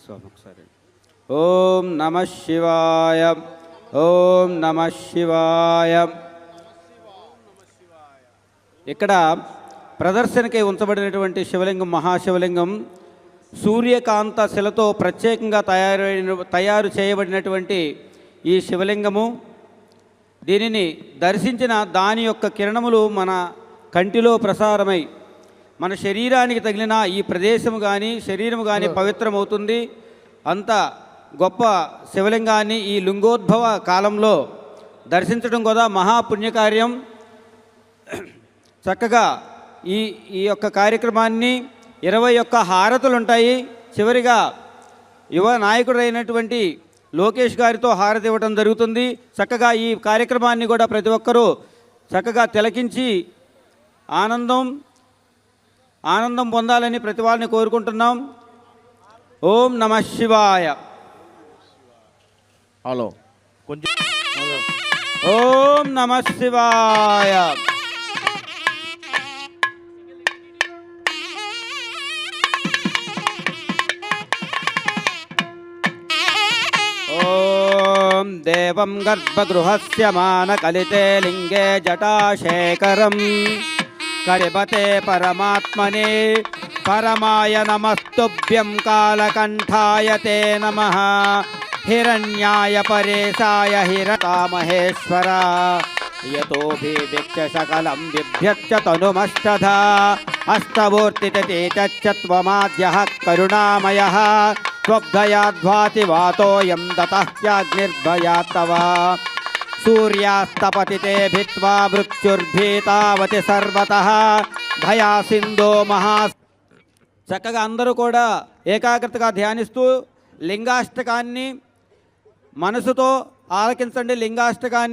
స్వామి ఒకసారి. ఓం నమ శివాయ. ఓం నమ శివాయ. ఇక్కడ ప్రదర్శనకై ఉంచబడినటువంటి శివలింగం మహాశివలింగం సూర్యకాంత శిలతో ప్రత్యేకంగా తయారు చేయబడినటువంటి ఈ శివలింగము. దీనిని దర్శించిన దాని యొక్క కిరణములు మన కంటిలో ప్రసారమై మన శరీరానికి తగిలిన ఈ ప్రదేశము కానీ శరీరము కానీ పవిత్రమవుతుంది. అంత గొప్ప శివలింగాన్ని ఈ లింగోద్భవ కాలంలో దర్శించడం కూడా మహాపుణ్యకార్యం. చక్కగా ఈ యొక్క కార్యక్రమాన్ని 21 హారతులు ఉంటాయి. చివరిగా యువ నాయకుడైనటువంటి లోకేష్ గారితో హారతి ఇవ్వడం జరుగుతుంది. చక్కగా ఈ కార్యక్రమాన్ని కూడా ప్రతి ఒక్కరూ చక్కగా తిలకించి ఆనందం పొందాలని ప్రతి వారిని కోరుకుంటున్నాం. ఓం నమ శివాయ. హలో కొంచెం ఓం నమ శివాయ. ఓం దేవం గర్భగృహస్య మానకలితే లింగే జటాశేఖరం కరిబతే పరమాత్మనే పరమాయ నమస్తుభ్యం కాలకంఠాయ తే నమః హిరణ్యాయ పరేశాయ హిరతామహేశ్వర యతోభివ్యక్త్య సకలం బిభ్యచ్చ తనుమష్టధా అష్టమూర్తితే చత్వమాద్యః కరుణామయః త్వబ్ధయాద్వాతి వాతోయం దతః తవ సూర్యాస్తపతితే భిత్వా మృత్యుర్భీతావతి సర్వతః దయా సింధో మహా. చక్కగా అందరూ కూడా ఏకాగ్రతగా ధ్యానిస్తూ లింగాష్టకాన్ని మనసుతో ఆలకించండి. లింగాష్టకాన్ని